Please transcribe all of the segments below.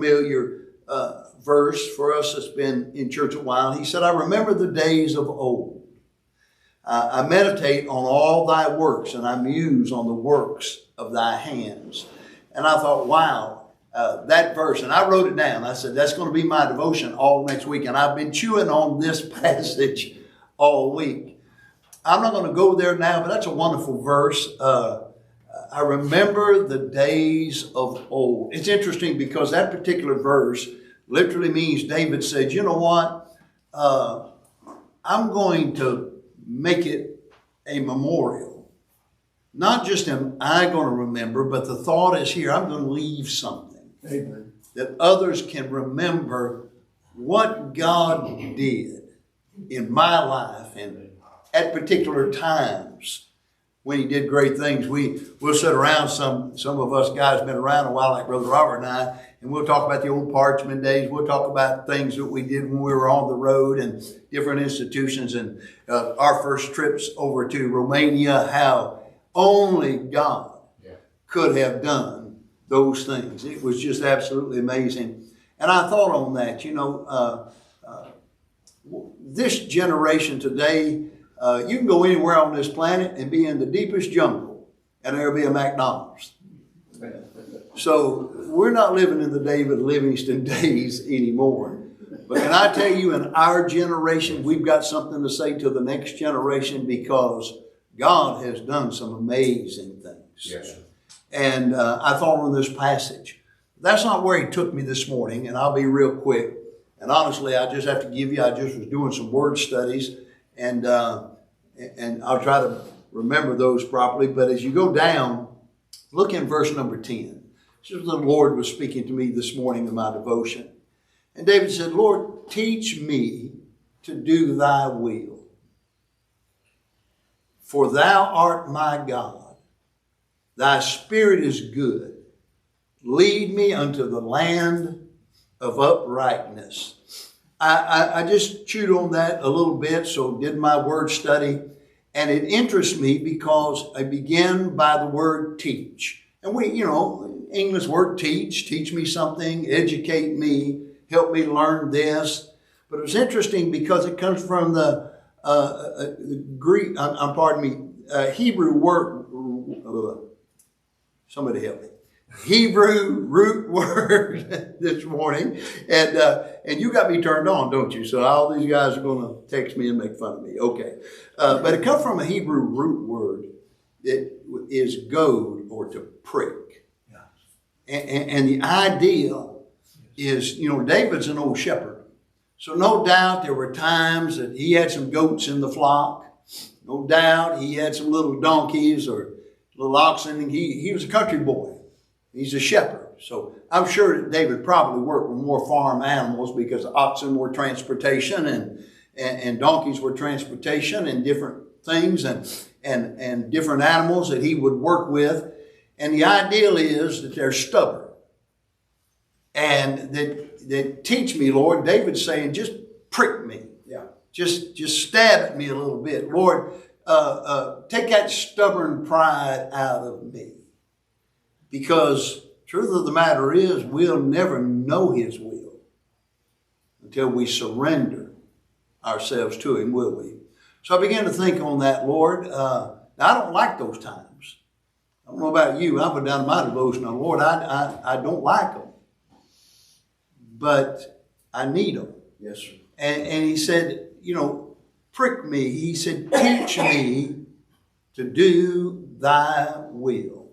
Familiar verse for us that's been in church a while. He said, I remember the days of old. I meditate on all thy works, and I muse on the works of thy hands. And I thought, wow, that verse, and I wrote it down. I said, that's going to be my devotion all next week. And I've been chewing on this passage all week. I'm not going to go there now, but that's a wonderful verse. I remember the days of old. It's interesting because that particular verse literally means David said, you know what? I'm going to make it a memorial. Not just am I going to remember, but the thought is here, I'm going to leave something. Amen. That others can remember what God did in my life and at particular times when he did great things. We'll sit around, some of us guys been around a while, like Brother Robert and I, and we'll talk about the old parchment days. We'll talk about things that we did when we were on the road and different institutions, and our first trips over to Romania, how only God could have done those things. It was just absolutely amazing. And I thought on that, this generation today, you can go anywhere on this planet and be in the deepest jungle, and there'll be a McDonald's. So we're not living in the David Livingston days anymore. But can I tell you, in our generation, we've got something to say to the next generation, because God has done some amazing things. Yes. And I thought on this passage. That's not where he took me this morning, and I'll be real quick. And honestly, I just have to give you, I just was doing some word studies, and I'll try to remember those properly. But as you go down, look in verse number 10. This is the Lord was speaking to me this morning in my devotion. And David said, Lord, teach me to do thy will. For thou art my God. Thy spirit is good. Lead me unto the land of uprightness. I just chewed on that a little bit, so did my word study. And it interests me because I begin by the word teach. And English word teach me something, educate me, help me learn this. But it was interesting because it comes from the Greek, Hebrew word, somebody help me. Hebrew root word this morning. And you got me turned on, don't you? So all these guys are going to text me and make fun of me. Okay. But it comes from a Hebrew root word that is goad, or to prick. And the idea is, David's an old shepherd. So no doubt there were times that he had some goats in the flock. No doubt he had some little donkeys or little oxen. He was a country boy. He's a shepherd. So I'm sure that David probably worked with more farm animals, because oxen were transportation and donkeys were transportation and different things and different animals that he would work with. And the ideal is that they're stubborn. And that teach me, Lord. David's saying, just prick me. Yeah. Just stab at me a little bit. Lord, take that stubborn pride out of me. Because truth of the matter is, we'll never know his will until we surrender ourselves to him, will we? So I began to think on that, Lord. Now, I don't like those times. I don't know about you. I put down my devotion on, Lord, I don't like them. But I need them. Yes, sir. And he said, prick me. He said, teach me to do thy will.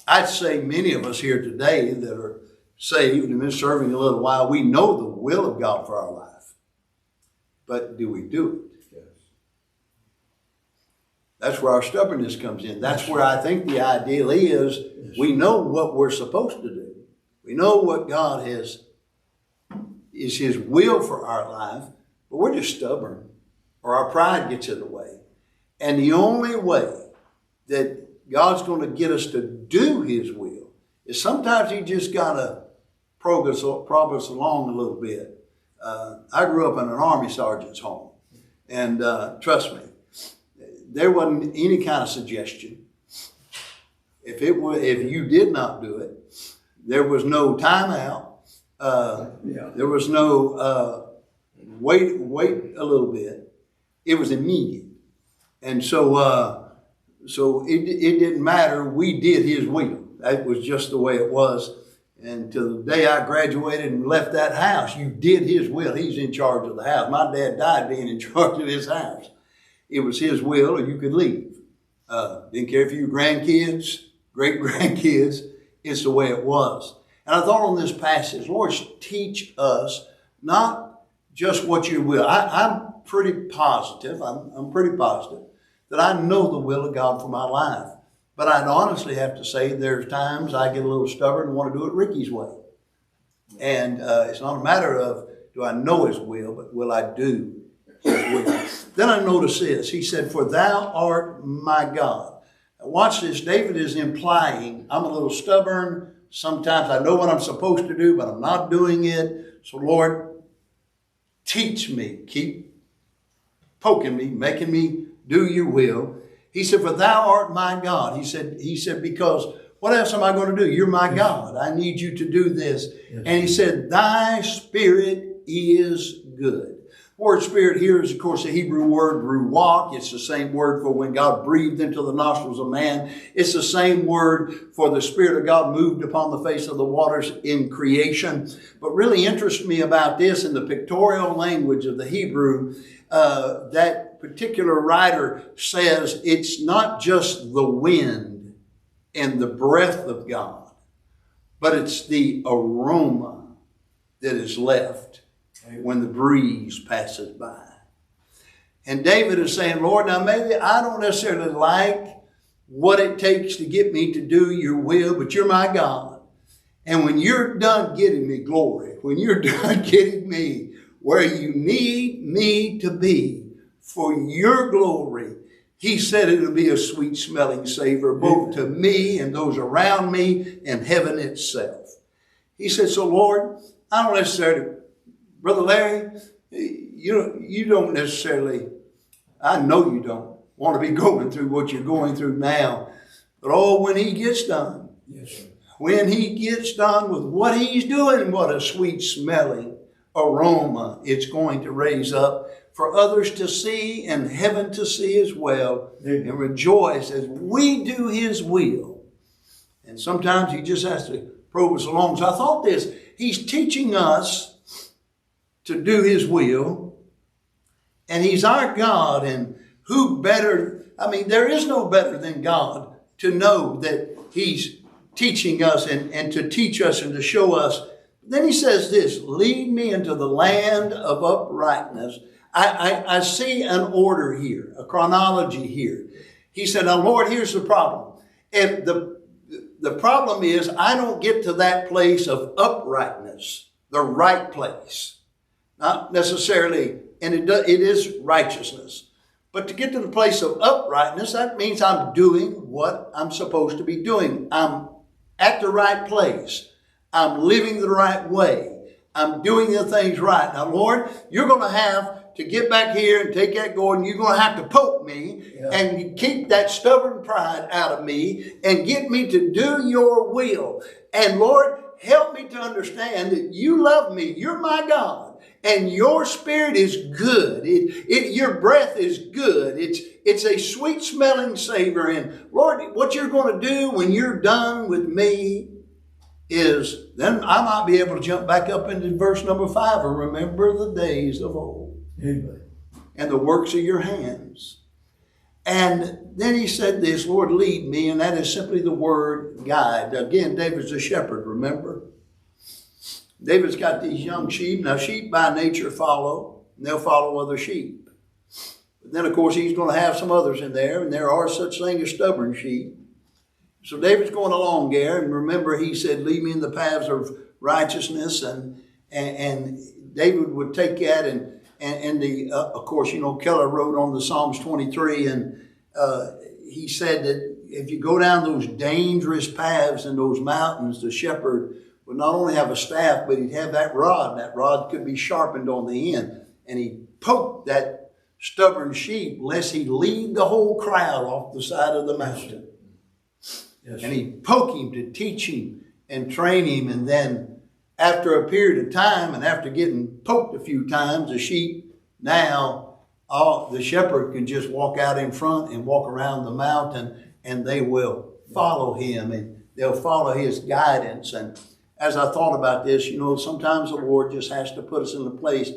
I'd say many of us here today that are saved and been serving a little while, we know the will of God for our life. But do we do it? Yes. That's where our stubbornness comes in. That's where I think the ideal is. Yes. We know what we're supposed to do. We know what God is his will for our life, but we're just stubborn, or our pride gets in the way. And the only way that God's going to get us to do his will is sometimes he just got to prog us along a little bit. I grew up in an Army sergeant's home, and trust me, there wasn't any kind of suggestion. If you did not do it, There was no timeout. There was no wait a little bit. It was immediate. And so it didn't matter. We did his will. That was just the way it was. And till the day I graduated and left that house, you did his will. He's in charge of the house. My dad died being in charge of his house. It was his will, or you could leave. Didn't care if you were grandkids, great-grandkids. It's the way it was. And I thought on this passage, Lord, teach us not just what you will. I'm pretty positive. I'm pretty positive that I know the will of God for my life. But I'd honestly have to say there's times I get a little stubborn and want to do it Ricky's way. And it's not a matter of do I know his will, but will I do his will. Then I notice this. He said, for thou art my God. Now watch this. David is implying I'm a little stubborn. Sometimes I know what I'm supposed to do, but I'm not doing it. So Lord, teach me. Keep poking me, making me do your will. He said, for thou art my God. He said, because what else am I going to do? You're my God. I need you to do this. Yes. And he said, thy spirit is good. The word spirit here is, of course, the Hebrew word ruach. It's the same word for when God breathed into the nostrils of man. It's the same word for the Spirit of God moved upon the face of the waters in creation. But really interests me about this in the pictorial language of the Hebrew, that particular writer says it's not just the wind and the breath of God, but it's the aroma that is left when the breeze passes by. And David is saying, Lord, now maybe I don't necessarily like what it takes to get me to do your will, but you're my God. And when you're done getting me glory, when you're done getting me where you need me to be for your glory, he said it'll be a sweet smelling savor both to me and those around me and heaven itself. He said, so Lord, I don't necessarily, Brother Larry, you don't necessarily, I know you don't want to be going through what you're going through now. But when he gets done, yes, sir. When he gets done with what he's doing, what a sweet smelling aroma it's going to raise up for others to see and heaven to see as well, and rejoice as we do his will. And sometimes he just has to probe us along. So I thought this, he's teaching us to do his will, and he's our God, and who better, there is no better than God to know that he's teaching us and to teach us and to show us. Then he says this, lead me into the land of uprightness. I see an order here, a chronology here. He said, now Lord, here's the problem. If the problem is I don't get to that place of uprightness, the right place. Not necessarily, and it is righteousness. But to get to the place of uprightness, that means I'm doing what I'm supposed to be doing. I'm at the right place. I'm living the right way. I'm doing the things right. Now, Lord, you're going to have to get back here and take that going. You're going to have to poke me and keep that stubborn pride out of me and get me to do your will. And Lord, help me to understand that you love me. You're my God. And your spirit is good. Your breath is good. It's a sweet smelling savor. And Lord, what you're going to do when you're done with me is, then I might be able to jump back up into verse number 5 and remember the days of old. Amen. And the works of your hands. And then he said this, Lord, lead me. And that is simply the word guide. Again, David's a shepherd, remember? David's got these young sheep. Now, sheep by nature follow, and they'll follow other sheep. But then, of course, he's going to have some others in there, and there are such things as stubborn sheep. So David's going along there, and remember he said, lead me in the paths of righteousness, and David would take that, of course, Keller wrote on the Psalms 23, and he said that if you go down those dangerous paths in those mountains, the shepherd would not only have a staff, but he'd have that rod. And that rod could be sharpened on the end. And he'd poke that stubborn sheep lest he lead the whole crowd off the side of the mountain. Yes. And he'd poke him to teach him and train him. And then after a period of time and after getting poked a few times, the sheep now, the shepherd can just walk out in front and walk around the mountain, and they will follow him and they'll follow his guidance. And as I thought about this, sometimes the Lord just has to put us in a place,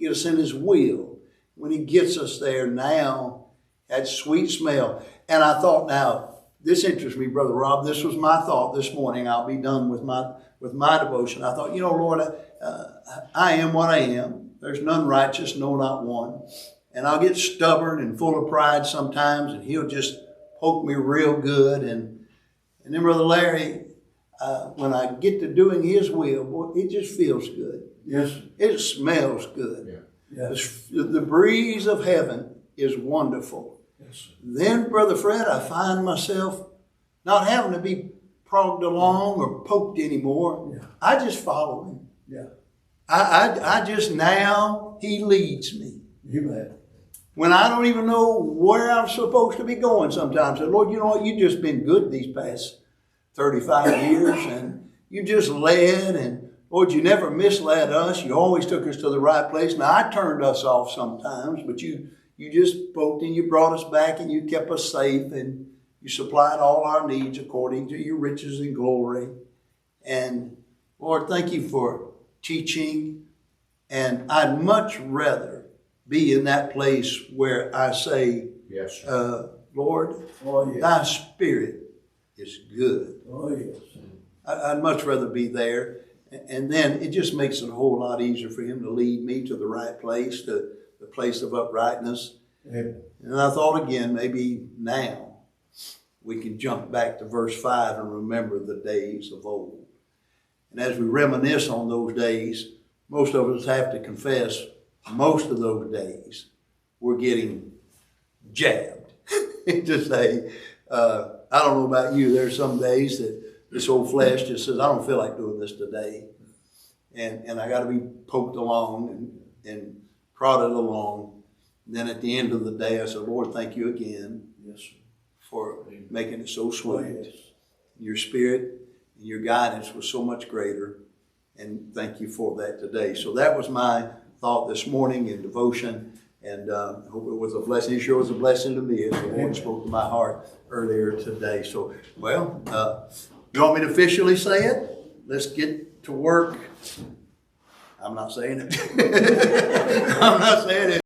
get us in his will. When he gets us there now, that sweet smell. And I thought, now, this interests me, Brother Rob. This was my thought this morning. I'll be done with my devotion. I thought, Lord, I am what I am. There's none righteous, no, not one. And I'll get stubborn and full of pride sometimes, and he'll just poke me real good. And then, Brother Larry, when I get to doing his will, boy, it just feels good. Yes. It smells good. Yeah. Yes. The breeze of heaven is wonderful. Yes. Then, Brother Fred, I find myself not having to be progged along or poked anymore. Yeah. I just follow him. Yeah. I just now, he leads me. Amen. When I don't even know where I'm supposed to be going sometimes. I say, Lord, you know what? You've just been good these past 35 years, and you just led, and Lord, you never misled us. You always took us to the right place. Now, I turned us off sometimes, but you just poked and you brought us back and you kept us safe, and you supplied all our needs according to your riches and glory. And Lord, thank you for teaching. And I'd much rather be in that place where I say, Yes. Lord, Oh, yes. thy spirit is good. Oh, yes. I'd much rather be there. And then it just makes it a whole lot easier for him to lead me to the right place, to the place of uprightness. Amen. And I thought again, maybe now we can jump back to verse 5 and remember the days of old. And as we reminisce on those days, most of us have to confess, most of those days we're getting jabbed. To say, I don't know about you, there's some days that this old flesh just says, I don't feel like doing this today. And I got to be poked along and prodded along. And then at the end of the day, I said, Lord, thank you again. Yes, sir. For making it so sweet. Oh, yes. Your spirit and your guidance was so much greater. And thank you for that today. So that was my thought this morning in devotion. And I hope it was a blessing. It sure was a blessing to me as the Lord spoke to my heart earlier today. So, well, you want me to officially say it? Let's get to work. I'm not saying it. I'm not saying it.